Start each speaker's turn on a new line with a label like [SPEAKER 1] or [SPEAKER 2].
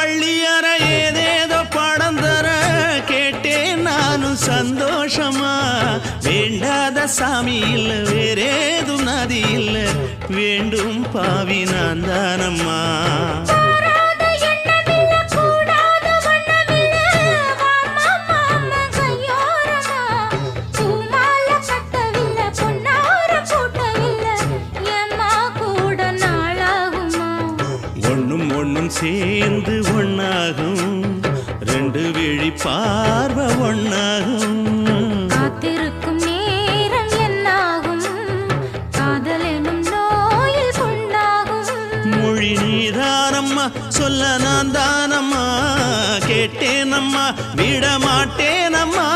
[SPEAKER 1] பள்ளியற ஏதேதோ படம் தர கேட்டேன் நானும் சந்தோஷமா. வேண்டாத சாமி இல்ல வேறேதும் நதி இல்ல வேண்டும் பாவி நான் தானம்மா. ஒன்னும் சேர்ந்து ஒன்னாகும் ரெண்டு விழி பார்வை ஒன்னாகும்.
[SPEAKER 2] காத்திருக்கும் நேரம் என்னாகும் காதல் எனும் நோயில் கொண்டாகும்.
[SPEAKER 1] மொழி நீதானம்மா சொல்ல நான் தானம்மா கேட்டேனம்மா விட மாட்டேனம்மா.